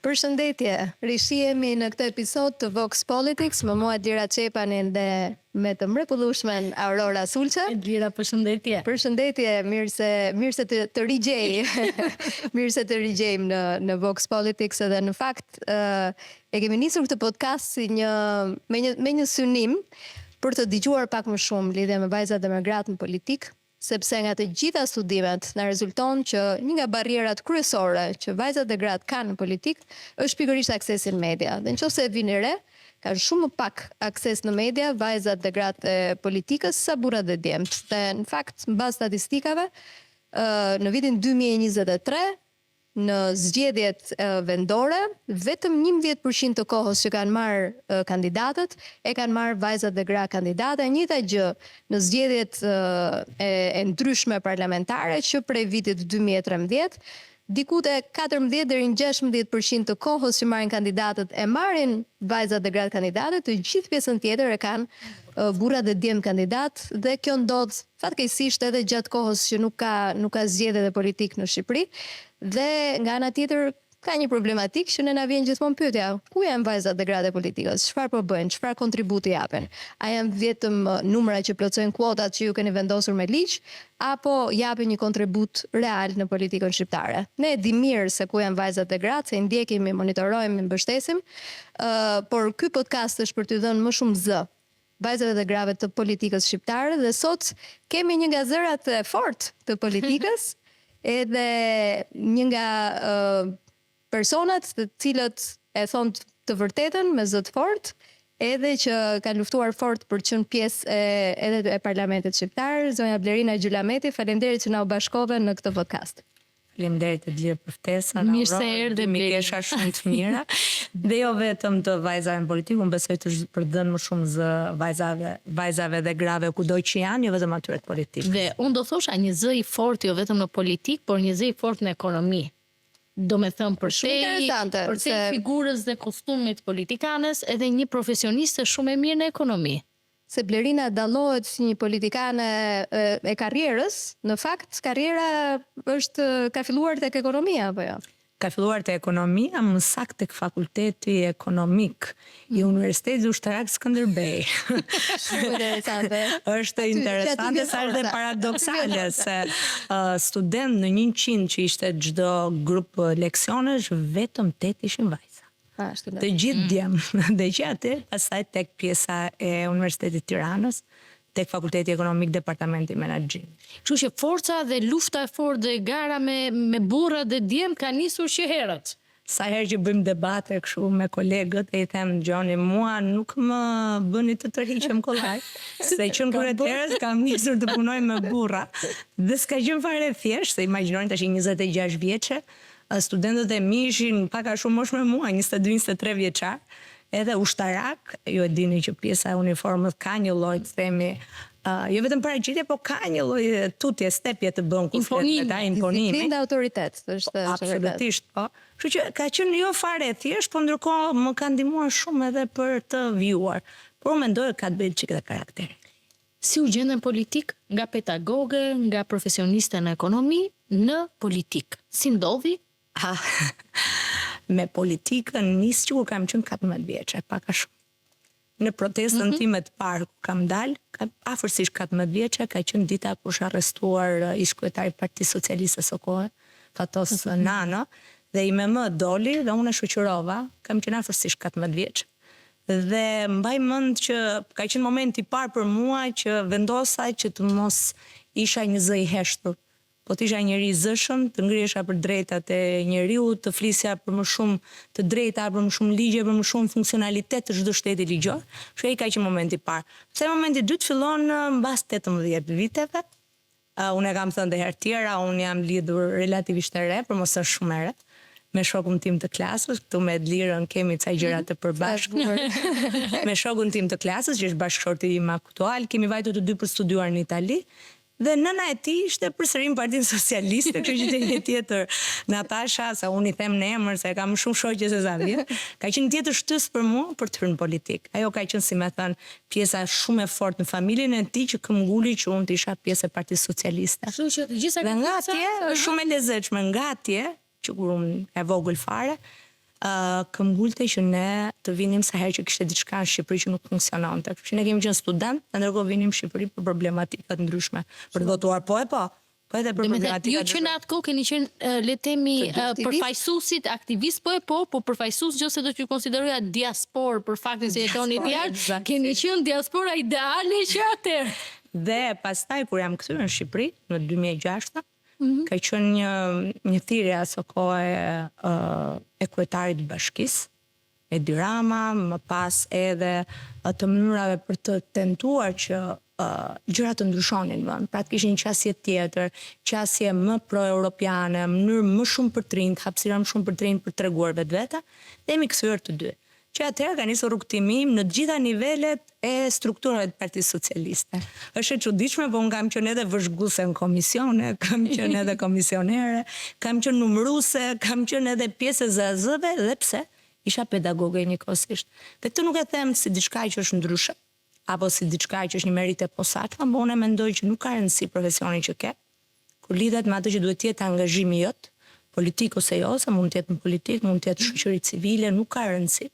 Përshëndetje, rishihemi në këtë episod të Vox Politics, me mua Dira Çepanin dhe me të mrekullueshmen Aurora Sulçe. Dira, përshëndetje. Përshëndetje, mirë se të rigjej. Mirë se të rigjejmë në Vox Politics edhe në fakt e kemi nisur këtë podcast si me një synim për të dëgjuar pak më shumë lidhje me vajzat dhe me gratë në politikë, sepse nga të gjitha studimet na rezulton që një nga barrierat kryesore që vajzat dhe gratë kanë në politikë është pikërisht aksesi në media. Dhe nëse vini re, kanë shumë më pak akses në media vajzat dhe gratë e politikës sa burrat dhe djemtë. Dhe në fakt, mbas statistikave, në vitin 2023 në zgjedhjet vendore, vetëm 11% të kohës që kanë marrë kandidatët, e kanë marrë vajzat dhe gra kandidate, e njëjta gjë në zgjedhjet e ndryshme parlamentare që prej vitit 2013, diku te 14 deri në 16% të kohës që marrin kandidatët e marrin vajzat dhe gratë kandidatët, të gjithë pjesën tjetër e kanë burrat dhe djemt kandidat, dhe kjo ndodh fatkeqësisht edhe gjatë kohës që nuk ka zgjedhje dhe politikë në Shqipëri. Dhe nga ana tjetër ka një problematik që ne na vjen gjithmonë pyetja, ku janë vajzat dhe gratë e politikës? Çfarë po bëjnë? Çfarë kontributi japin? A janë vetëm numra që plotësojnë kuotat që ju keni vendosur me ligj, apo japin një kontribut real në politikën shqiptare? Ne e dim mirë se ku janë vajzat dhe gratë, se i ndjekim, i monitorojmë, i mbështesim, por ky podcast është për t'ju dhënë më shumë zë vajzave dhe grave të politikës shqiptare, dhe sot kemi një nga zërat e fortë të politikës, edhe një nga personat të cilët e thonë të vërtetën me zë të fortë, edhe që ka luftuar fort për të qenë pjesë edhe e parlamentit shqiptar, zonja Blerina Gjylameti, faleminderit që na u bashkove në këtë podcast. Faleminderit të gjithë për ftesën. Mirë se erdhe, mi kesha shumë të mira. Dhe jo vetëm të vajzave në politikë, unë besoj të për dhënë më shumë zë vajzave dhe grave kudo që janë, jo vetëm atyre të politikë. Dhe unë do thosha një zë i fortë jo vetëm në politikë, por një zë i fortë në ekonomi. Do me thëmë për te figurës dhe kostumit politikanes, edhe një profesioniste shumë e mirë në ekonomi. Se Blerina dallohet si një politikane e karrierës, në fakt karriera ka filluar tek ekonomia apo jo? Ka filluar te ekonomia, më saktë tek fakulteti ekonomik i Universitetit Ushtarak Skënderbej. Shumë interesante. Është interesante sa është dhe paradoksale se student në 100 që ishte çdo grup leksionesh, vetëm 8 ishin vajza. Të gjithë djemë, dhe që atë, pastaj tek pjesa e Universitetit Tiranës, tek Fakulteti Ekonomik Departamenti Menaxhim. Kështu që forca dhe lufta e fortë dhe gara me burra dhe djemë ka nisur që herët. Sa herë që bëjmë debate kështu me kolegët, e i them Gjoni, mua nuk më bëni të tërhiqem kollaj, se qënë kryetërës kam nisur të punoj me burra, dhe s'ka qenë fare thjesht, se imagjinoni tash 26 vjeçe, studentët e mi ishin paka shumë mosh me mua, 22-23 vjeçar, edhe ushtarak, ju e dini që pjesa e uniformët ka një lloj, themi, jo vetëm paraqitje, po ka një lloj tutje, stepje të bën imponimi. Disiplinë dhe autoritet, është absolutisht, po. Kështu që ka qenë jo fare thjesht, po ndërkohë më ka ndihmuar shumë edhe për të vjuar. Por mendoj ka të bëjë çik dhe karakteri. Si u gjenden politik nga pedagoge, nga profesioniste në ekonomi në politik? Si ndodhi? Me politikën nis që kur kam qenë 14 vjeçe, pak a shumë. Në protestën time të parë ku kam dalë, afërsisht 14 vjeçe, ka qenë dita kur është arrestuar ish kryetari i Partisë Socialiste së kohë, Fatos Nano, dhe i me më doli dhe unë e shoqërova, kam qenë afërsisht 14 vjeçe. Dhe mbaj mend që ka qenë momenti i parë për mua që vendosa që të mos isha një zë i heshtur, po të isha njeri zëshëm, të ngrihesha për drejtat e njeriu, të flisja për më shumë të drejta, për më shumë ligje, për më shumë funksionalitet të çdo shteti ligjor. Kështu ai ka qenë momenti i parë. Pse momenti i dytë fillon mbas 18 viteve. Unë e kam thënë edhe herë tjera, unë jam lidhur relativisht e re, por mos është shumë e re, me shokun tim të klasës, këtu me Edlirën kemi ca gjëra të përbashkëta. Me shokun tim të klasës, që është bashkëshorti im aktual, kemi vajtur të dy për studiuar në Itali. Dhe nëna e tij ishte përsëri në Partinë Socialiste, kështu që një tjetër Natasha, sa unë i them në emër se kam shumë shoqe se sa vjet, ka qenë tjetër shtys për mua për të hyrë në politikë. Ajo ka qenë, si më thën, pjesa shumë e fortë në familjen e tij që këmbguli që unë të isha pjesë e Partisë Socialiste. Kështu që të gjitha nga atje është shumë e lezetshme, nga atje që kur unë e vogël fare, këmbgulte që ne të vinim sa herë që kishte diçka në Shqipëri që nuk funksiononte. Kështu që ne kemi qenë student, ndërkohë vinim në Shqipëri për problematikat ndryshme. Për të votuar po edhe për problematikat. Jo që në atë kohë keni qenë le të themi përfaqësuesit, aktivist po përfaqësues nëse do t'ju konsideroja diaspor për faktin se jetoni jashtë, keni qenë diaspora ideale që atëherë. Dhe pastaj kur jam kthyer në Shqipëri në 2006, ka qenë një thirrje aso kohë e kryetarit të bashkisë, Edi Rama, më pas edhe të mënyrave për të tentuar që gjërat të ndryshonin në vend. Pra të kishin një qasje tjetër, qasje më pro-europiane, mënyrë më shumë për trind, hapësira më shumë për trind për treguar vetveta, dhe jemi kthyer të dy. Që atëherë ka nisur rrugtimim në të gjitha nivelet e strukturave të Partisë Socialiste. Është e çuditshme, po unë kam qenë edhe vëzhguese në komisione, kam qenë edhe komisionere, kam qenë numëruese, kam qenë edhe pjesë e ZAZ-ve, dhe pse? Isha pedagoge njëkohësisht. Dhe këtë nuk e them si diçka që është ndryshe, apo si diçka që është një merit e posaçme, por unë mendoj që nuk ka rëndësi profesioni që ke, kur lidhet me atë që duhet të jetë angazhimi jot, politik ose jo, se mund të jetë në politik, mund të jetë shoqëri civile, nuk ka rëndësi.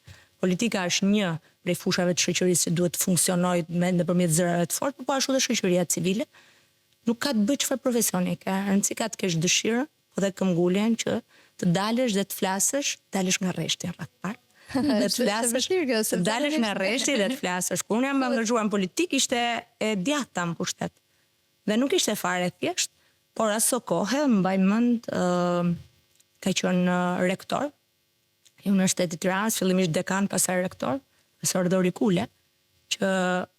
Politika është një prej fushave të shoqërisë që duhet të funksionojë nëpërmjet zërave të fortë, por ashtu edhe shoqëria civile. Nuk ka të bëjë çfarë profesioni ke, rëndësi ka të kesh dëshirë, po dhe këmbguljen që të dalësh dhe të flasësh, dalësh nga rreshti rreth parë. Dhe të flasësh, të dalësh nga rreshti dhe të flasësh. Kur unë jam angazhuar në politikë, ishte e djata në pushtet. Dhe nuk ishte fare thjesht, por aso kohë mbaj mend ka qenë rektor i Universitetit të Tiranës, fillimisht dekan, pastaj rektor, profesor Dori Kule, që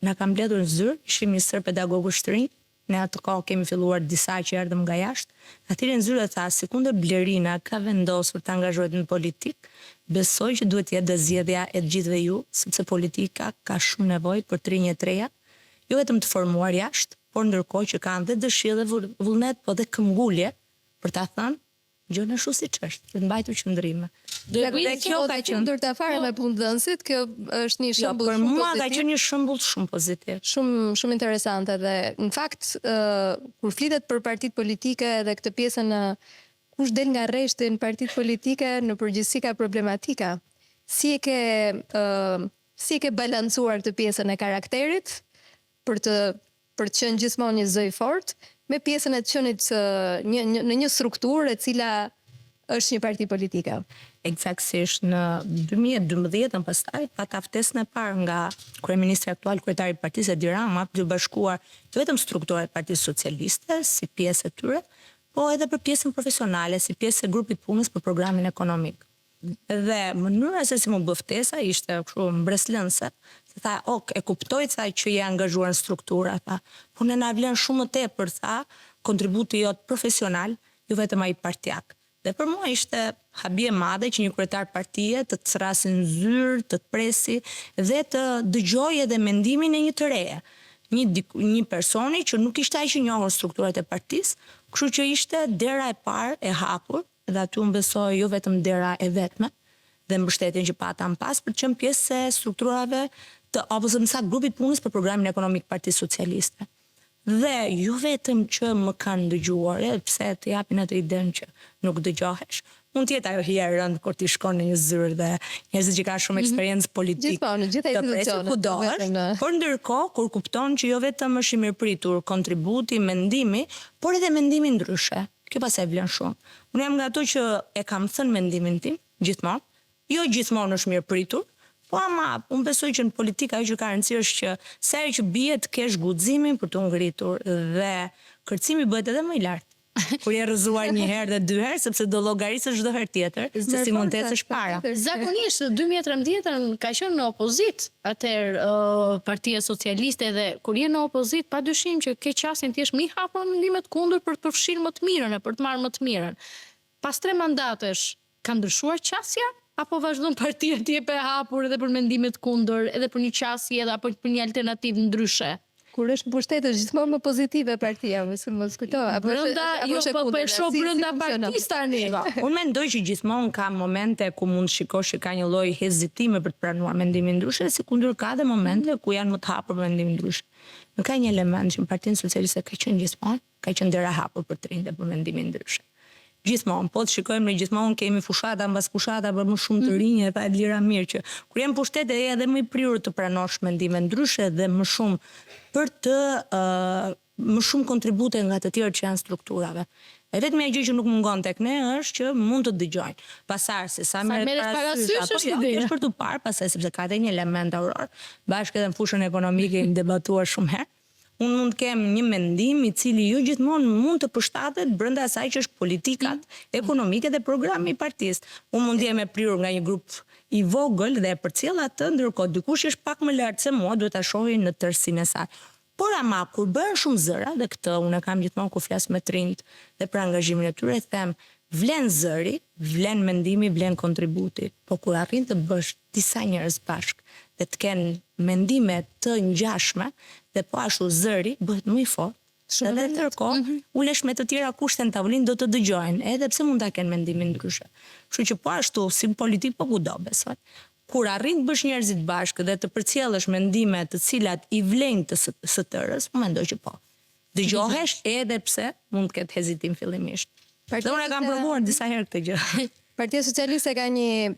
na ka mbledhur në zyrë, ishim një sër pedagogush të rinj. Ne atë kohë kemi filluar disa që erdhëm nga jashtë. Atyre në zyrë tha, sikundër Blerina ka vendosur të angazhohet në politikë, besoj që duhet jetë dhe zgjedhja e gjithëve ju, sepse politika ka shumë nevojë për të rinjë të reja, jo vetëm të formuar jashtë, por ndërkohë që kanë dhe dëshirë dhe vullnet, po dhe këmbgulje për ta thënë gjën ashtu siç është, për të mbajtur qëndrime. Dhe kjo ka qenë ndërta fare me punëdhënësit, kjo është një shembull shumë pozitiv. Për mua ka qenë një shembull shumë pozitiv. Shumë interesante dhe në fakt kur flitet për partitë politike dhe këtë pjesën kush del nga rreshti në partitë politike, në përgjithësi ka problematika. Si e ke balancuar këtë pjesën e karakterit për të qenë gjithmonë një zë i fortë me pjesën e të qenit në një strukturë e cila është një parti politike. Eksaktësisht në 2012 pastaj pata ftesën e parë nga kryeministri aktual, kryetari i Partisë Edi Rama, për të bashkuar jo vetëm strukturat e Partisë Socialiste si pjesë e tyre, po edhe për pjesën profesionale, si pjesë e grupit punës për programin ekonomik. Dhe mënyra se si më bë ftesa ishte kështu mbreslënse, se tha, e kuptoj tha që je angazhuar në struktura, tha, por ne na vlen shumë më tepër, tha, kontributi jot profesional, jo vetëm ai partijak. Dhe për mua ishte habi e madhe që një kryetar partie të thrasin zyrë, të presi dhe të dëgjoj edhe mendimin e një të reje. Një personi që nuk ishte ai që njohur strukturat e partisë, kështu që ishte dera e parë e hapur, dhe aty unë besoj jo vetëm dera e vetme dhe mbështetjen që pata më pas për të qenë pjesë e strukturave apo më saktë grupit punës për programin ekonomik Partisë Socialiste. Dhe jo vetëm që më kanë dëgjuar, pse të japin atë idenë që nuk dëgjohesh. Mund të jetë ajo hija e rëndë kur ti shkon në një zyrë dhe njerëzit që kanë shumë eksperiencë politikë. Gjithmonë, gjithë institucionet. Por ndërkohë kur kupton që jo vetëm është i mirëpritur kontributi, mendimi, por edhe mendimi ndryshe. Kjo pastaj vlen shumë. Unë jam nga ato që e kam thënë mendimin tim gjithmonë. Jo gjithmonë është mirëpritur, po ama unë besoj që në politikë ajo që ka rëndësi është që sa herë që bie të kesh guximin për të ngritur dhe kërcimi bëhet edhe më i lartë. Kur je rrëzuar një herë dhe dy herë, sepse do llogarisësh çdo herë tjetër, se si mund të ecësh para. Zakonisht 2013 ka qenë në opozit, atëherë Partia Socialiste, dhe kur je në opozit, padyshim që ke qasjen ti je më i hapur në mendimet kundër për të përfshirë më të mirën e për të marrë më të mirën. Pas 3 mandatesh ka ndryshuar qasja apo vazhdon partia të jepë e hapur edhe për mendimet kundër, edhe për një qasje edhe apo për një alternativë ndryshe? Kur është në pushtet është gjithmonë më pozitive partia, mos kujto. Brenda, jo, po shoh brenda partisë tani. Unë mendoj që gjithmonë ka momente ku mund shikosh që ka një lloj hezitime për të pranuar mendimin ndryshe, sikundër ka dhe momente ku janë më të hapur për mendimin ndryshe. Nuk ka një element që në Partinë Socialiste ka qenë gjithmonë, ka qenë dera hapur për të rinjtë për mendimin ndryshe. Gjithmonë, po të shikojmë ne gjithmonë kemi fushata mbas fushata për më shumë të rinj e pa lira mirë që kur jam pushtet e edhe më i prirur të pranosh mendime ndryshe dhe më shumë për të më shumë kontribute nga të tjerë që janë strukturave. E vetëm gjë që nuk mungon tek ne është që mund të dëgjojnë. Pasar se sa merret parasysh është për të parë, pastaj sepse ka edhe një element auror, bashkë edhe në fushën ekonomike kemi debatuar shumë herë. Unë mund të kem një mendim i cili jo gjithmonë mund të përshtatet brenda asaj që është politikat ekonomike dhe programi i partisë. Unë mund të jem e prirur nga një grup i vogël dhe e përcjell atë, ndërkohë dikush është pak më lart se mua, duhet ta shohim në tërësinë e saj. Por ama kur bëhen shumë zëra, dhe këtë unë kam gjithmonë kur flas me trinjt dhe për angazhimin e tyre, them vlen zëri, vlen mendimi, vlen kontributi. Po kur arrin të bësh disa njerëz bashk dhe të kenë mendime të ngjashme dhe po ashtu zëri bëhet më i fortë. Edhe ndërkohë ulesh me të tjera kushte në tavolinë do të dëgjojnë, edhe pse mund ta kenë mendimin ndryshe. Kështu që po ashtu si politik po kudo besoj. Kur arrin të bësh njerëzit bashkë dhe të përcjellësh mendime të cilat i vlejnë të së tërës, më mendoj që po. Dëgjohesh edhe pse mund të ketë hezitim fillimisht. Dhe unë e kam provuar disa herë këtë gjë. Partia Socialiste ka një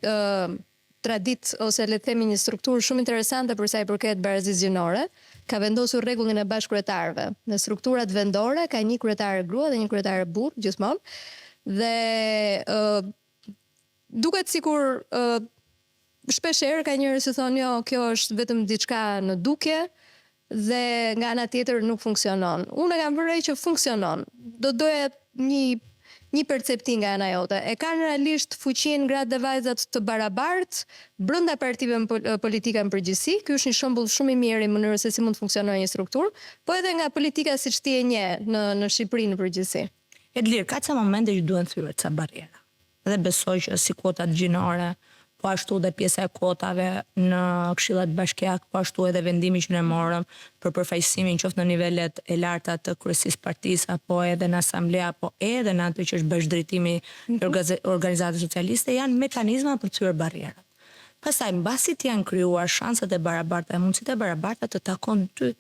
traditë ose le të themi një strukturë shumë interesante për sa i përket barazisë gjinore. Ka vendosur rregullin e bashkëkryetarëve. Në strukturat vendore ka një kryetare grua dhe një kryetare burr gjithmonë. Dhe duket sikur shpeshherë ka njerëz që thonë jo, kjo është vetëm diçka në dukje dhe nga ana tjetër nuk funksionon. Unë kam vërej që funksionon. Do doja një perceptim nga ana jote. E kanë realisht fuqinë gratë dhe vajzat të barabartë brenda partive politike në përgjithësi. Ky është një shembull shumë i mirë i mënyrës se si mund të funksionojë një strukturë, po edhe nga politika siç ti e njeh në Shqipëri në përgjithësi. Edlir, ka ca momente që duhen thyer ca barriera. Dhe besoj që si kuotat gjinore, po ashtu dhe pjesa e kuotave në këshillat bashkiak, po ashtu edhe vendimi që ne morëm për përfaqësimin qoftë në nivelet e larta të kryesisë partisë apo edhe në asamblea, apo edhe në atë që është bashkëdrejtimi i organizatës socialiste, janë mekanizma për të thyer barrierat. Pastaj mbasi të janë krijuar shanset e barabarta, mundësitë e barabarta të takon ty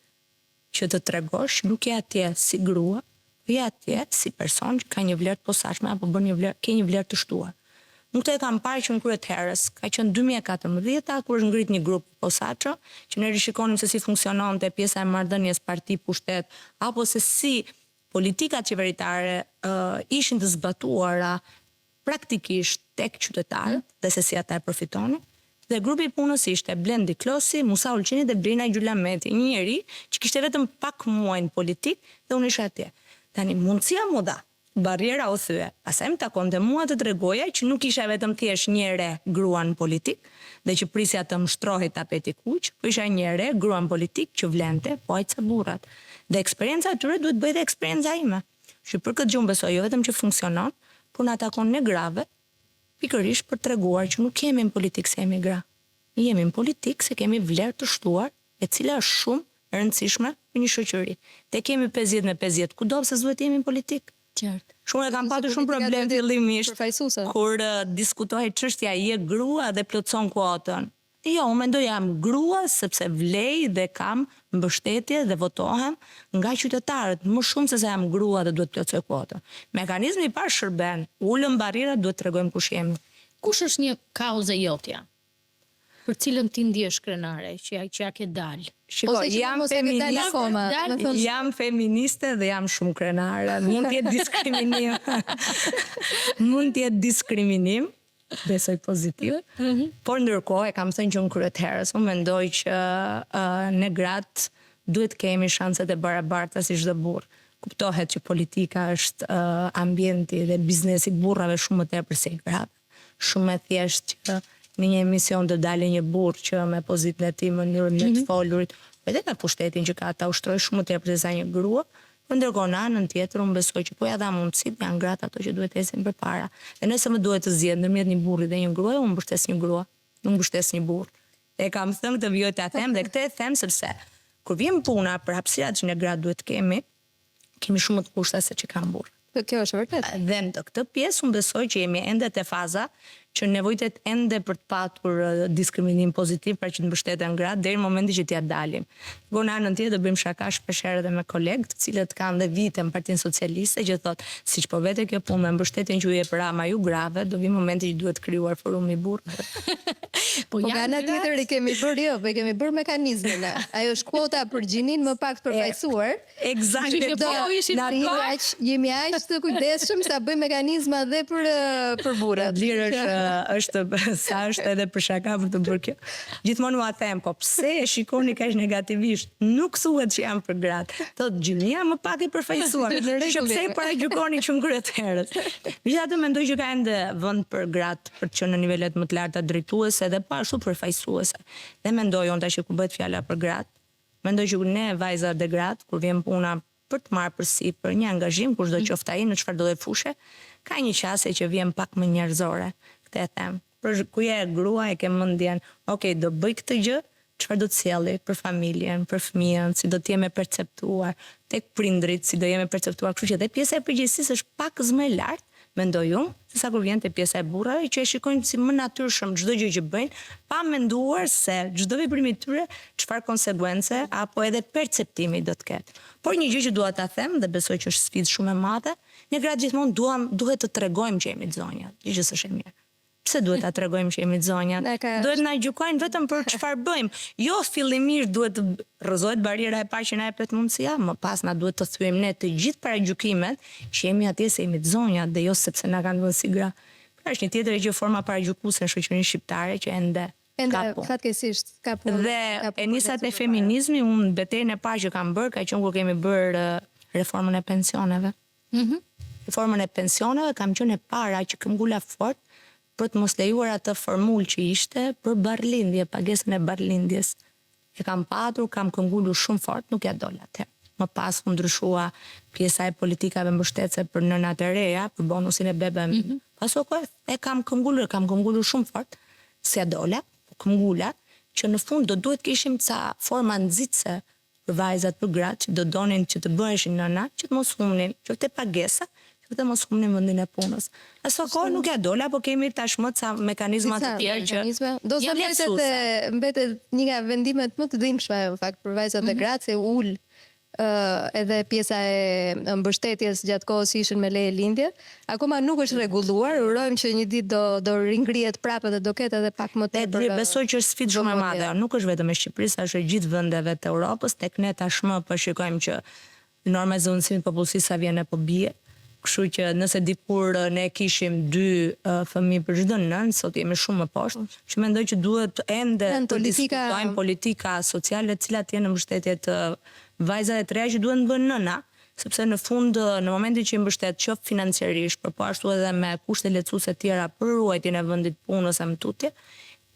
që të tregosh nuk je atje si grua, je atje si person që ka një vlerë të posaçme apo bën një vlerë të shtuar. Nuk të e kam parë që në kryet herës, ka qenë 2014, kur është ngrit një grup posaço, që ne rishikonim se si funksiononte pjesa e marrëdhënies parti pushtet, apo se si politikat qeveritare ishin të zbatuara praktikisht tek qytetarët dhe se si ata e përfitonin. Dhe grupi punës ishte Blendi Klosi, Musa Ulqini dhe Brina Gjulameti, një njeri që kishte vetëm pak muaj në politik dhe unë isha atje. Tani mundësia mu dha. Barriera o thye. Pastaj më takonte mua të tregoja që nuk isha vetëm thjesht një re grua në politik dhe që prisja të më shtrohej tapeti kuq, po isha një re grua në politik që vlente po aq sa burrat. Dhe eksperienca e tyre duhet bëhet eksperienca ime. Që për këtë gjë unë besoj jo vetëm që funksionon, por na takon ne grave pikërisht për treguar që nuk jemi në politik se jemi gra. Jemi në politik se kemi vlerë të shtuar, e cila është shumë e rëndësishme për një shoqëri. Te kemi 50 me 50, kudo pse duhet jemi në politik. Qartë. Shumë e kam patur shumë problem fillimisht kur diskutohej çështja je grua dhe plotson kuotën. Jo, unë mendoj jam grua sepse vlej dhe kam mbështetje dhe votohem nga qytetarët, më shumë se jam grua dhe duhet plotësoj kuotën. Mekanizmi i parë shërben, ulëm barrierat, duhet tregojmë kush jemi. Kush është një kauzë jotja për cilën ti ndihesh krenare, që ja ke dalë? Shiko, jam feministe dhe jam shumë krenare. Mund t'jetë diskriminim. Mund t'jetë diskriminim, besoj pozitiv. Por ndërkohë e kam thënë që në kryet herës, unë mendoj që ne gratë duhet kemi shanset e barabarta si çdo burr. Kuptohet që politika është ambienti dhe biznesi burrave shumë më tepër se i grave. Shumë e thjeshtë që në një emision të dalë një burr që me pozitën e tij mënyrën me të folurit, edhe ka pushtetin që ka ata ushtroj shumë më tepër se sa një grua, por ndërkohë në anën tjetër unë besoj që po ja dha mundësitë janë gratë ato që duhet ecën përpara. Dhe nëse më duhet të zgjedh ndërmjet një burri dhe një gruaje, unë mbështes një grua, nuk mbështes një burr. E kam thënë këtë vijoj ta them dhe këtë e them sepse kur vjen puna për hapësirat që ne gratë duhet kemi shumë më të kushta se që kanë burr. Kjo është vërtet. Dhe në këtë pjesë unë besoj që jemi ende te faza që nevojitet ende për të patur diskriminim pozitiv pra që të mbështeten gratë deri në momentin që t'ja dalim. Në anën tjetër do bëjmë shaka shpeshherë edhe me kolegë, të cilët kanë dhe vite në Partinë Socialiste që thotë, siç po vete kjo punë me mbështetjen që ju jep Rama ju grave, do vi momenti që duhet krijuar forumi burrë. Po nga ana tjetër i kemi bërë po i kemi bërë mekanizmin. Ajo është kuota për gjinin më pak të përfaqësuar. Eksakt. Jemi aq të kujdesshëm sa bëjmë mekanizma dhe për burrat. Lirë është edhe për shaka për të bërë kjo. Gjithmonë u them, po pse e shikoni kaq negativisht? Nuk thuhet që jam për gratë. Thotë gjinia më pak i përfaqësuar. Pse i paragjykoni që kryetërës? Megjithatë mendoj që ka ende vend për gratë për të qenë në nivelet më të larta drejtuese dhe pa ashtu përfaqësuese. Dhe mendoj unë tash kur bëhet fjala për gratë, mendoj që ne vajzat dhe gratë kur vjen puna për të marrë përsipër një angazhim kushdo qoftë ai në çfarëdo lloj fushe, ka një qasje që vjen pak më njerëzore. Këtë e them. Për ku je grua e ke mendjen, okay, do bëj këtë gjë, çfarë do të sjelli për familjen, për fëmijën, si do të jemi perceptuar tek prindrit, si do jemi perceptuar, kështu që edhe pjesa e përgjegjësisë është pak më e lartë, mendoj unë, sesa kur vjen te pjesa e burrave që e shikojnë si më natyrshëm çdo gjë që bëjnë, pa menduar se çdo veprim i tyre çfarë konsekuence apo edhe perceptimi do të ketë. Por një gjë që dua ta them dhe besoj që është sfidë shumë e madhe, ne gratë gjithmonë duhet të tregojmë që jemi zonja, gjë që s'është e mirë. Pse duhet ta tregojmë që jemi zonja? Duhet na gjykojnë vetëm për çfarë bëjmë. Jo fillimisht duhet të rrëzohet bariera e parë që na jep mundësia, më pas na duhet të thyejmë ne të gjithë paragjykimet që jemi atje se jemi zonja dhe jo sepse na kanë vënë si gra. Pra është një tjetër gjë forma paragjykuese në shoqërinë shqiptare që ende fatkeqësisht ka punë. Dhe e nisa te feminizmi, unë betejën e parë që kam bërë ka qenë kur kemi bërë reformën e pensioneve. Reformën e pensioneve kam qenë e para që këmbgula fort për të mos lejuar atë formulë që ishte për barrlindje, pagesën e barrlindjes. E kam patur, kam këmbgulur shumë fort, nuk ja dola atë. Më pas u ndryshua pjesa e politikave mbështetëse për nënat e reja, për bonusin e bebe. Pastaj e kam këmbgulur shumë fort, se ja dola, këmbgula, që në fund do duhet kishim ca forma nxitse për vajzat, për gratë, që do donin që të bëheshin nëna, që të mos humnin, që të pagesa, dhe mos humnin vendin e punës. Aso kohë nuk ja dola, po kemi tashmë ca mekanizma të tjerë që do të mbetet një nga vendimet më të dhimbshme në fakt për vajzat dhe gratë, se ul edhe pjesa e mbështetjes gjatë kohës që ishin me leje lindje. Akoma nuk është rregulluar, urojmë që një ditë do ringrihet prapë dhe do ketë edhe pak më tepër. Besoj që është sfidë shumë e madhe, nuk është vetëm e Shqipërisë, është e gjithë vendeve të Europës, tek ne tashmë po shikojmë që norma e zonësimit popullsisë sa vjen apo bie. Kështu që nëse dikur ne kishim 2 fëmijë për çdo nën, sot jemi shumë më poshtë. Që mendoj që duhet ende të diskutojmë politika sociale, të cilat janë në mbështetje të vajzave të reja që duhen të bëhen nëna, sepse në fund në momentin që i mbështet qoftë financiarisht, por po ashtu edhe me kushte lehtësuese të tjera për ruajtjen e vendit punës e më tutje,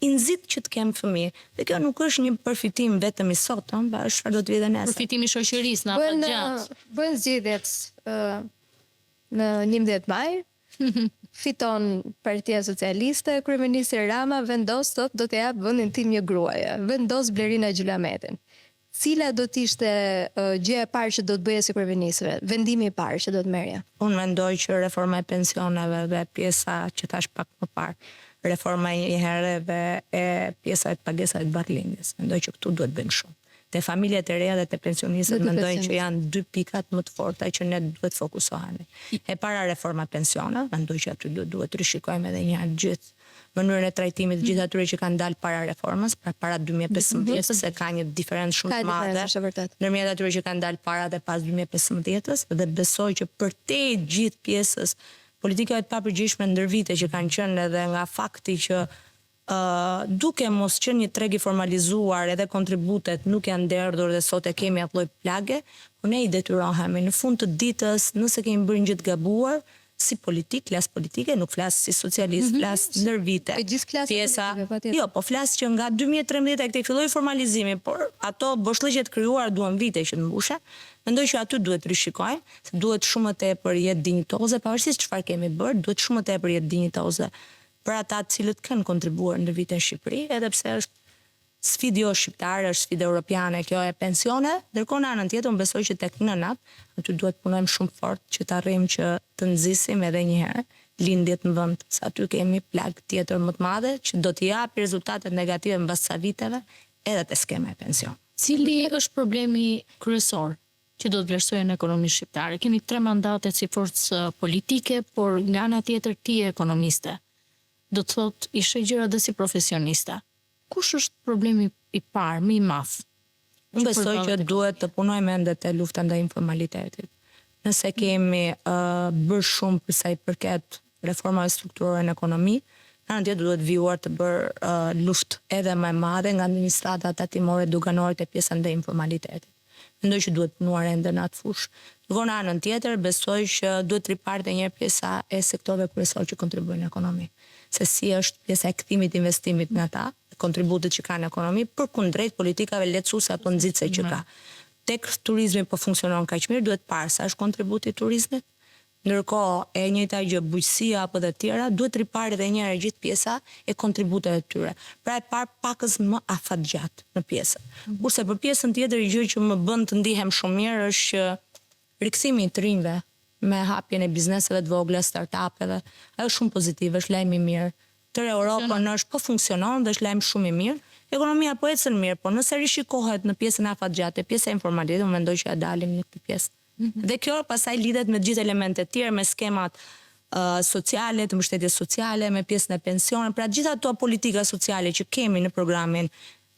i nxit që të kem fëmijë. Dhe kjo nuk është një përfitim vetëm i sot, pa është çfarë do të vijë nesër. Përfitimi i shoqërisë na atë gjatë. Bëhen zgjedhjet në 11 maj, fiton Partia Socialiste, kryeministri Rama vendos sot do të jap vendin tim një gruaje, vendos Blerina Gjylametin. Cila do të ishte gjëja e parë që do të bëje si kryeministre, vendimi i parë që do të merrja? Unë mendoj që reforma e pensioneve dhe pjesa që thash pak më parë, reforma e herëve e pjesa e pagesave të barrlindjes. Mendoj që këtu duhet bëjmë shumë. Te familjet e reja dhe te pensionistët mendoj që janë 2 pikat më të forta që ne duhet fokusohemi. E para reforma pensioneve, mendoj që aty duhet rishikojmë edhe një herë gjithë mënyrën e trajtimit të gjithë atyre që kanë dalë para reformës, pra para 2015-s, se ka një diferencë shumë të madhe ndërmjet atyre që kanë dalë para dhe pas 2015-s, dhe besoj që për te gjithë pjesës politikave të papërgjithshme ndër vite që kanë qenë edhe nga fakti që duke mos qenë një treg i formalizuar edhe kontributet nuk janë derdhur dhe sot e kemi atë lloj plage, por ne i detyrohemi në fund të ditës, nëse kemi bërë një gjë të gabuar, si politik, klas politike, nuk flas si socialist, flas ndër vite. Pjesa, jo, po flas që nga 2013 e këtej filloi formalizimi, por ato boshllëqet krijuar duan vite që të mbushen. Mendoj që aty duhet rishikojmë, se duhet shumë më tepër jetë dinjitoze, pavarësisht çfarë kemi bërë, duhet shumë më tepër jetë dinjitoze për ata të cilët kanë kontribuar në vite në Shqipëri, edhe pse është sfidë jo shqiptare, është sfidë europiane, kjo e pensione, ndërkohë në anën tjetër unë besoj që tek nënat aty duhet punojmë shumë fort që të arrijmë që të nxisim edhe një herë lindjet në vend, sa aty kemi plagë tjetër më të madhe që do t'i japi rezultatet negative mbas sa viteve edhe te skema e pension. Cili është problemi kryesor që do të vlerësojë në ekonominë shqiptare? Keni 3 mandate si forcë politike, por nga ana tjetër ti je ekonomiste. Do të thotë ishe gjëra dhe si profesionista. Kush është problemi i parë, më i madh? Unë besoj që duhet të punojmë ende te lufta ndaj informalitetit. Nëse kemi bërë shumë për sa i përket reformave strukturore në ekonomi, në anën tjetër duhet vijuar të bërë luftë edhe më e madhe nga administrata tatimore doganore te pjesa ndaj informalitetit. Mendoj që duhet punuar ende në atë fushë. Në anën tjetër besoj që duhet riparë edhe një herë pjesa e sektorëve kryesorë që kontribuojnë në ekonomi. Se si është pjesa e kthimit investimit nga ata, kontributet që kanë në ekonomi, përkundrejt politikave lehtësuese apo nxitse që ka. Tek turizmi po funksionon kaq mirë, duhet parë sa është kontributi i turizmit. Ndërkohë, e njëjta gjë bujqësia apo të tjera, duhet riparë edhe një herë gjithë pjesa e kontributeve të tyre. Pra e parë pakës më afatgjat në pjesën. Kurse për pjesën tjetër gjë që më bën të ndihem shumë mirë është që rikthimi i të rinjve me hapjen e bizneseve të vogla, startupeve, ajo është shumë pozitive, është lajm i mirë. Tërë Europën është po funksionon dhe është lajm shumë i mirë. Ekonomia po ecën mirë, por nëse rishikohet në pjesën afatgjate, pjesa e informalitetit, unë mendoj që ja dalim në këtë pjesë. Dhe kjo pastaj lidhet me gjithë elementet tjerë, me skemat sociale, të mbështetjes sociale, me pjesën e pensionit, pra gjitha ato politika sociale që kemi në programin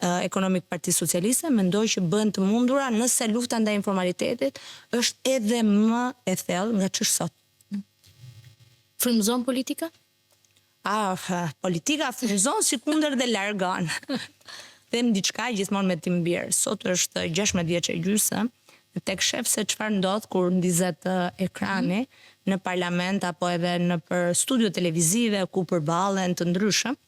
ekonomik Partisë Socialiste, mendoj që bëhen të mundura nëse lufta ndaj informalitetit është edhe më e thellë nga ç'është sot. Frymëzon politika? Politika frymëzon si kundër dhe largon. Them diçka gjithmonë me timbir. Sot është 16 vjeç e gjysmë, tek shef se çfarë ndodh kur ndizet ekrani në parlament apo edhe në për studio televizive ku përballen të ndryshëm.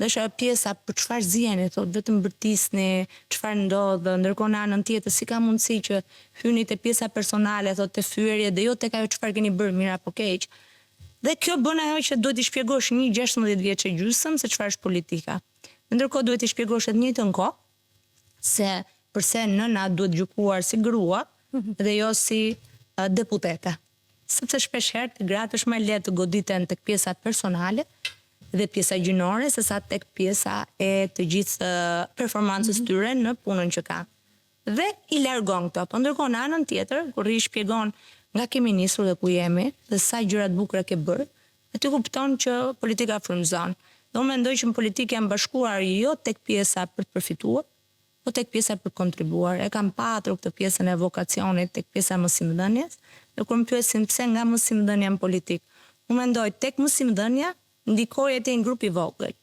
Dhe është ajo pjesa për çfarë ziheni, thotë vetëm bërtisni, çfarë ndodh, ndërkohë në anën tjetër si ka mundësi që hyni te pjesa personale, thotë te fyerje dhe jo tek ajo çfarë keni bërë mirë apo keq. Dhe kjo bën ajo që duhet i shpjegosh një 16 vjeç e gjysmë se çfarë është politika. Ndërkohë duhet i shpjegosh edhe në njëjtën kohë se përse nëna duhet gjykuar si grua dhe jo si deputete. Sepse shpesh herë të gratë është më lehtë të goditen tek pjesa personale dhe pjesa gjinore sesa tek pjesa e të gjithë performancës tyre në punën që kanë. Dhe i largon këto. Po ndërkohë në anën tjetër, kur i shpjegon nga kemi nisur dhe ku jemi dhe sa gjëra të bukura ke bërë, aty kupton që politika frymëzon. Dhe unë mendoj që në politikë janë bashkuar jo tek pjesa për të përfituar, po tek pjesa për kontribuar. E kam patur këtë pjesën e vokacionit tek pjesa e mësimdhënies, dhe kur më pyesin pse nga mësimdhënia në politikë, unë mendoj tek mësimdhënia ndikoi te një grup i vogël.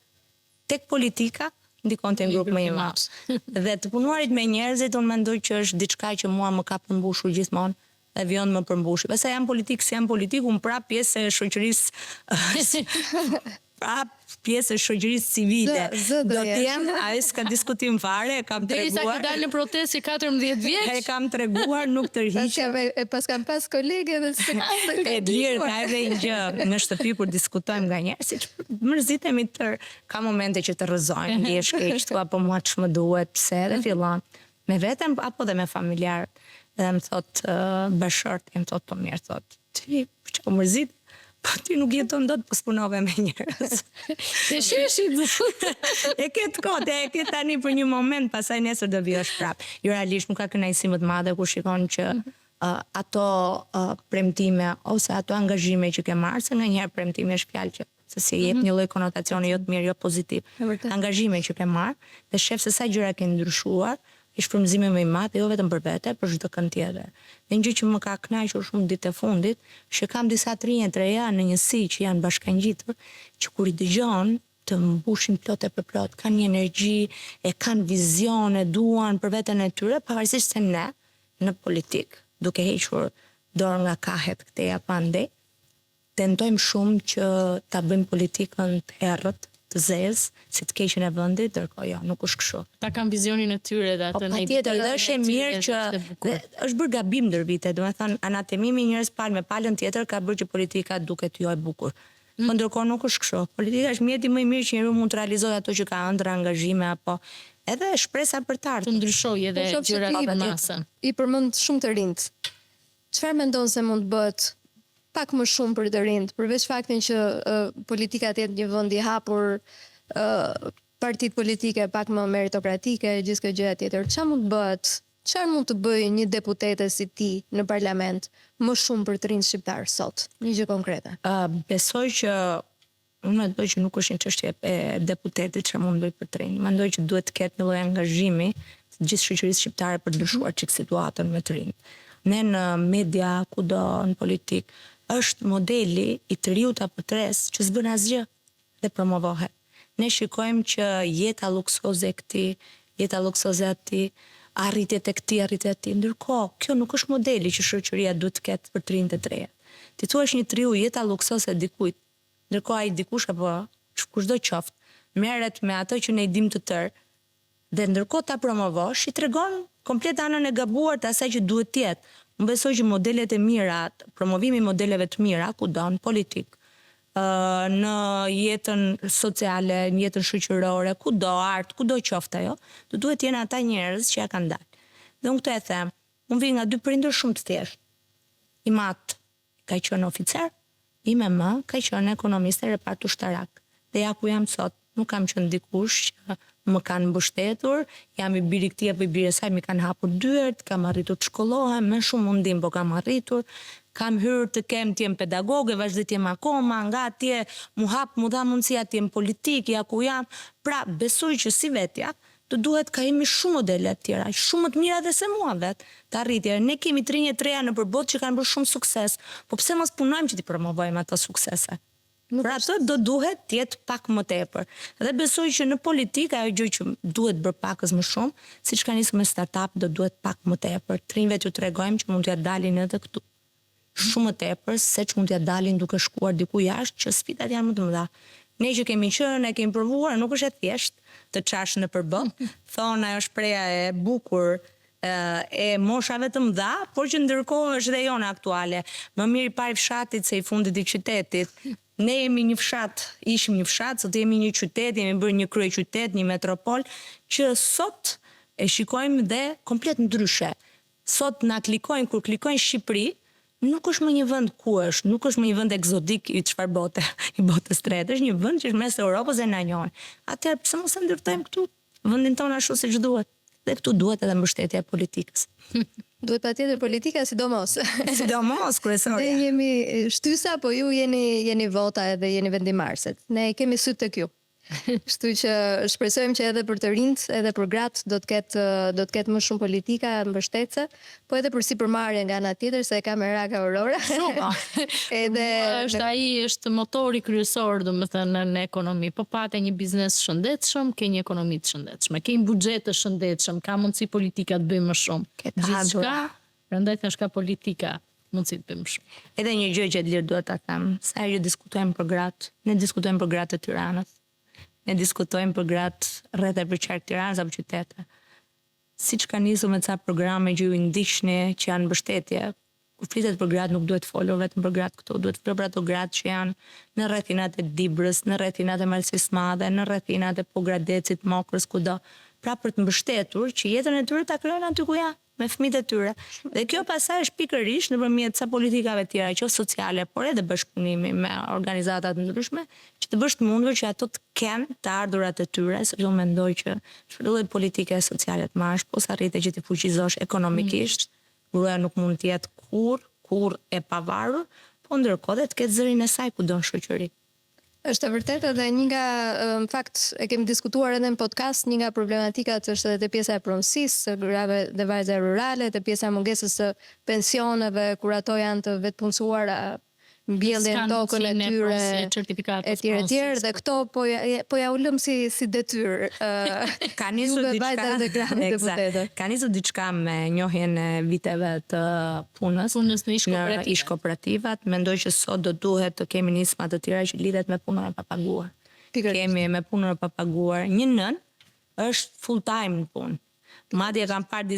Tek politika ndikon te një grup më i madh. Dhe të punuarit me njerëzit unë mendoj që është diçka që mua më ka përmbushur gjithmonë dhe vjen më përmbushur. Pse jam politik, si jam politik, unë prap pjesë e shoqërisë prap pjesë e shoqërisë civile. Do të jem, ai s'ka diskutim fare, e kam treguar. Derisa që dalë në protestë 14 vjeç. E kam treguar, nuk tërhiqem. Pas kam pas kolege dhe e lirë ka edhe një gjë në shtëpi kur diskutojmë nga njerë, siç mërzitemi tërë, ka momente që të rrëzojnë, ndjesh keq thua po mua ç'më duhet, pse dhe fillon me veten apo dhe me familjarët. Dhe më thot bashkët, më thot po mirë, thot ti ç'u mërzit. Po ti nuk jeton dot po spunove me njerëz. Te sheshit. E ket kote, e ket tani për një moment, pastaj nesër do vjesh prap. Jo realisht nuk ka kënaqësi më të madhe kur shikon që ato premtime ose ato angazhime që ke marrë, se nganjëherë premtimi është fjalë që se si jep një lloj konotacioni jo të mirë, jo pozitiv. Angazhime që ke marrë dhe shef se sa gjëra ke ndryshuar, është frymëzimi më i madh, jo vetëm për vete, për çdo kënd tjetër. Dhe një gjë që më ka kënaqur shumë ditë e fundit, që kam disa të rinj të reja në njësi që janë bashkangjitur, që kur i dëgjon të mbushin plot e për plot, kanë një energji, e kanë vizion, e duan për veten e tyre, pavarësisht se ne në politik, duke hequr dorë nga kahet këtej apo andej, tentojmë shumë që ta bëjmë politikën të errët, të zezë, si të keqen e vendit, ndërkohë jo, nuk është kështu. Ta kanë vizionin e tyre dhe atë në tjetër, dhe është e mirë që është bërë gabim ndër vite, domethënë anatemimi i njerëz palë me palën tjetër ka bërë që politika duket jo e bukur. Po ndërkohë nuk është kështu. Politika është mjeti më i mirë që njeriu mund të realizojë ato që ka ëndër angazhime apo edhe shpresa për të ardhmen. Të ndryshojë edhe gjërat në masë. I përmend shumë të rinjt. Çfarë mendon se mund të bëhet pak më shumë për të rinjt, përveç faktin që politika të jetë një vend i hapur, partitë politike pak më meritokratike, gjithë kjo gjëra tjetër. Çfarë mund të bëhet? Çfarë mund të bëjë një deputete si ti në parlament më shumë për të rinjt shqiptar sot? Një gjë konkrete. Besoj që unë mendoj që nuk është një çështje e deputetit që mund bëj për të rinj. Mendoj që duhet të ketë një lloj angazhimi të gjithë shoqërisë shqiptare për të ndryshuar çik situatën me të rinj. Ne në media, kudo në politik, është modeli i të riut apo tres që s'bën asgjë dhe promovohet. Ne shikojmë që jeta luksoze e këtij, jeta luksoze e atij, arritjet e këtij, arritjet e atij. Ndërkohë, kjo nuk është modeli që shoqëria duhet të ketë për të rinjtë të reja. Ti thua një triu jeta luksoze e dikujt, ndërkohë ai dikush apo kushdo qoftë merret me atë që ne i dim të tërë dhe ndërkohë ta promovosh, i tregon komplet anën e gabuar të asaj që duhet të jetë. Unë besoj që modelet e mira, promovimi i modeleve të mira, kudo në politik, në jetën sociale, në jetën shoqërore, kudo art, kudo qoftë ajo, duhet të jenë ata njerëz që ja kanë dalë. Dhe unë këtë e them, unë vi nga dy prindër shumë të thjeshtë. I mat ka qenë oficer, i me më ka qenë ekonomiste repart ushtarak. Dhe ja ku jam sot, nuk kam qenë dikush që më kanë mbështetur, jam i biri këtij apo i biri asaj, më kanë hapur dyert, kam arritur të shkollohem, me shumë mundim, po kam arritur. Kam hyrë të kem të jem pedagoge, vazhdoj të jem akoma, nga atje mu dha mundësia të jem politik, ja ku jam. Pra, besoj që si vetja, të duhet ka jemi shumë modele të tjera, shumë të mira dhe se mua vetë, të arritje. Ne kemi të rinje të reja në përbot që kanë bërë shumë sukses, po pse mos punojmë që ti promovojmë ato suksese? Pra ato do duhet të jetë pak më tepër. Dhe besoj që në politikë ajo gjë që duhet bërë pakës më shumë, siç ka nisur me startup, do duhet pak më tepër. Të rinjve t'ju tregojmë që mund t'ja dalin edhe këtu. Shumë më tepër se që mund t'ja dalin duke shkuar diku jashtë, që sfidat janë më të mëdha. Ne që kemi qenë, e kemi provuar, nuk është e thjeshtë të çash në përbot. Thonë ajo shpreha e bukur e moshave të mëdha, por që ndërkohë është dhe jona aktuale. Më mirë i pari fshatit se i fundit i qytetit. Ne jemi një fshat, ishim një fshat, sot jemi një qytet, jemi bërë një kryeqytet, një metropol, që sot e shikojmë dhe komplet ndryshe. Sot na klikojnë, kur klikojnë Shqipëri, nuk është më një vend ku është, nuk është më një vend ekzotik i çfarë bote, i botës tretë, është një vend që është mes Europës dhe na njohin. Atëherë pse mos e ndërtojmë këtu vendin tonë ashtu siç duhet? Dhe këtu duhet edhe mbështetja e politikës. Duhet patjetër politika, sidomos. Sidomos kryesorja. Ne jemi shtysa, po ju jeni vota edhe jeni vendimarrësit. Ne kemi sy tek ju. Kështu që shpresojmë që edhe për të rinjt, edhe për gratë do të ketë më shumë politika mbështetëse, po edhe për sipërmarrje nga ana tjetër se e ka me Raka Aurora. Shumë. Është motori kryesor, domethënë në ekonomi. Po patë një biznes shëndetshëm, ke një ekonomi të shëndetshme, ke një buxhet të shëndetshëm, ka mundësi politika të bëjë më shumë. Gjithçka, prandaj thash ka politika mundësi të bëjë më shumë. Edhe një gjë që lirë duhet ta them, sa herë diskutojmë për gratë, ne diskutojmë për gratë të Tiranës. Ne diskutojmë për gratë rreth e përqark Tiranës apo qytete. Siç ka nisur me ca programe që ju ndiqni, që janë mbështetje. Kur flitet për gratë nuk duhet folur vetëm për gratë këtu, duhet folur për ato gratë që janë në rrethinat e Dibrës, në rrethinat e Malësisë Madhe, në rrethinat e Pogradecit, Mokrës, kudo. Pra për të mbështetur që jetën e tyre ta krijojnë aty ku janë, me fëmijët e tyre. Dhe kjo pasaj është pikërisht nëpërmjet ca politikave tjera, qoftë sociale, por edhe bashkëpunimi me organizata të ndryshme, që të bësh të mundur që ato të kenë të ardhurat e tyre, sepse unë mendoj që çdo lloj politike sociale të marrësh, po sa rritet që të fuqizosh ekonomikisht, gruaja nuk mund të jetë kur e pavarur, po ndërkohë të ketë zërin e saj kudo në shoqëri. Është e vërtetë dhe një nga, në fakt, e kemi diskutuar edhe në podcast, një nga problematikat është edhe te pjesa e pronësisë, grave dhe vajza rurale, te pjesa e mungesës së pensioneve, kur ato janë të vetpunësuara, mbjellin tokën e tyre, e tjerë, dhe këto po ja u lëm si detyrë. Ka nisur diçka me njohjen e viteve të punës në ish kooperativat. Mendoj që sot do duhet të kemi nisma të tjera që lidhet me punën e papaguar. Kemi me punën e papaguar. Një nën është full time në punë. Madje kam parë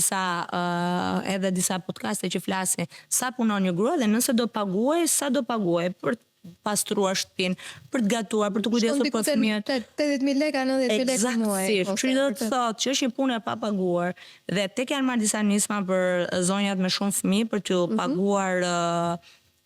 edhe disa podcaste që flasin sa punon një grua dhe nëse do paguaj, sa do paguaj për të pastruar shtëpinë, për të gatuar, për të kujdesur për fëmijët. 80.000 lekë, 90.000 lekë në muaj. Eksaktësisht. Që do të thotë që është një punë e papaguar dhe tek janë marrë disa nisma për zonjat me shumë fëmijë për t'u paguar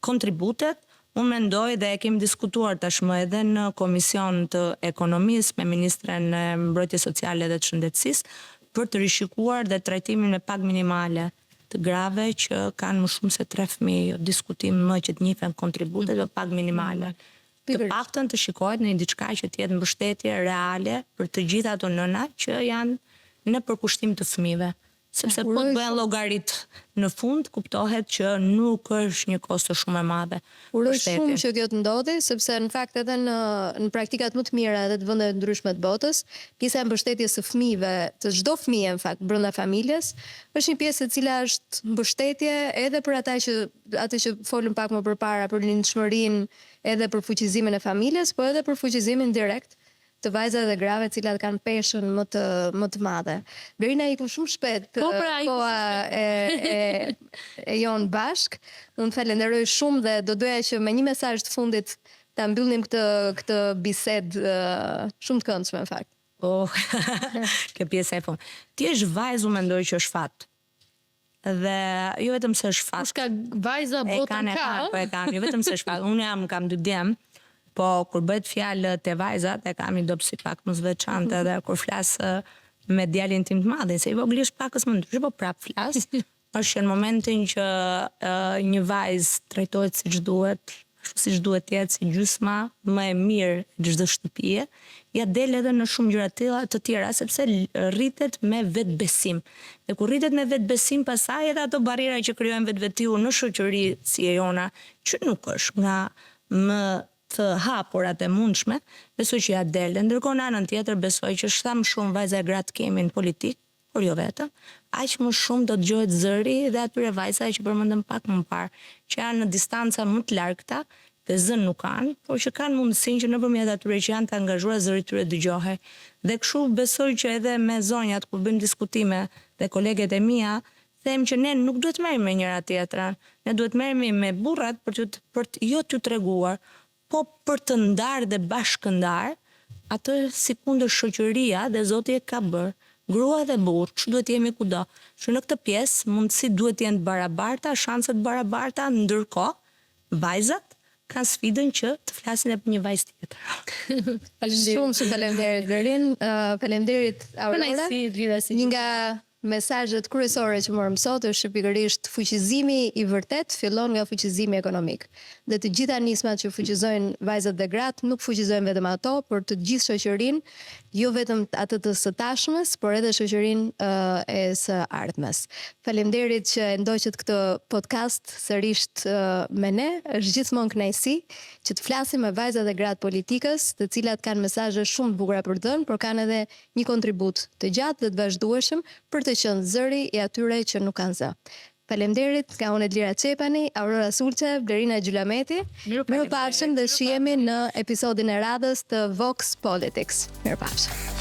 kontributet, unë mendoj dhe e kemi diskutuar tashmë edhe në Komision të Ekonomisë me Ministren e Mbrojtjes Sociale dhe të Shëndetësisë për të rishikuar dhe trajtimin me pagë minimale të grave që kanë më shumë se 3 fëmijë, diskutim më që të njihen kontributet dhe pagë minimale. Të paktën të shikohet në diçka që të jetë mbështetje reale për të gjitha ato nëna që janë në përkushtim të fëmijëve. Sepse po të bëhen llogarit në fund, kuptohet që nuk është një kosto shumë e madhe. Uroj shumë që kjo të ndodhi, sepse në fakt edhe në praktikat më të mira edhe të vendeve ndryshme të botës, pjesa e mbështetjes së fëmijëve, të çdo fëmije në fakt brenda familjes, është një pjesë e cila është mbështetje edhe për atë që folëm pak më përpara për lindshmërinë, edhe për fuqizimin e familjes, po edhe për fuqizimin direkt të vajzave dhe grave të cilat kanë peshën më të madhe. Berina iku shumë shpejt koha e jon bashk. Unë falenderoj shumë dhe do doja që me një mesazh të fundit ta mbyllnim këtë bisedë shumë të këndshme në fakt. Kjo pjesë e fundit. Ti je vajzë, mendoj që është fat. Dhe jo vetëm se është fat. Ka vajza botën ka. Po e kanë, jo vetëm se është fat. Unë kam 2 djem. Po, kur bëhet fjalë te vajzat, e kam një dobësi pak më zveçante dhe kur flas me djalin tim të madh, se i vogël është pakës më ndryshe, po prap flas, është në momentin që një vajzë trajtohet siç duhet, siç duhet të jetë, si gjysma më e mirë çdo shtëpie, ja del edhe në shumë gjëra të tjera, sepse rritet me vetbesim. Dhe kur rritet me vetbesim, pastaj edhe ato barriera që krijojnë vetvetiu në shoqëri si e jona, që nuk është nga më të hapurat e mundshme, besoj që ja del. Ndërkohë në anën tjetër besoj që sa më shumë vajza e gratë kemi në politikë, por jo vetëm, aq më shumë do të dëgjohet zëri dhe atyre vajzave që përmendëm pak më parë, që janë në distanca më të largëta, dhe zën nuk kanë, por që kanë mundësinë që nëpërmjet atyre që janë të angazhuar zëri tyre dëgjohej. Dhe kështu besoj që edhe me zonjat kur bëjmë diskutime dhe koleget e mia, them që ne nuk duhet merremi me njëra tjetrën, ne duhet merremi me burrat për jo t'ju treguar, po për të ndarë dhe bashkëndar, atë si kundër shoqëria dhe Zoti e ka bërë, grua dhe burr, që duhet jemi kudo. Që në këtë pjesë mundësitë duhet jenë të barabarta, shanset barabarta, ndërkohë vajzat kanë sfidën që të flasin edhe për një vajzë tjetër. Shumë faleminderit Berin, faleminderit Aurora. Një nga mesazhet kryesore që morëm sot është pikërisht fuqizimi i vërtet fillon nga fuqizimi ekonomik. Dhe të gjitha nismat që fuqizojnë vajzat dhe gratë nuk fuqizojnë vetëm ato, por të gjithë shoqërinë, jo vetëm atë të së tashmes, por edhe shoqërinë e së ardhmes. Faleminderit që e ndoqët këtë podcast sërish me ne. Është gjithmonë kënaqësi që të flasim me vajzat dhe gratë politikës, të cilat kanë mesazhe shumë të bukura për dhënë, por kanë edhe një kontribut të gjatë dhe të vazhdueshëm për të qenë zëri i atyre që nuk kanë zë. Faleminderit, nga unë Edlira Çepani, Aurora Sulçe, Blerina Gjulameti. Mirupafshim dhe shihemi në episodin e radhës të Vox Politics. Mirupafshim.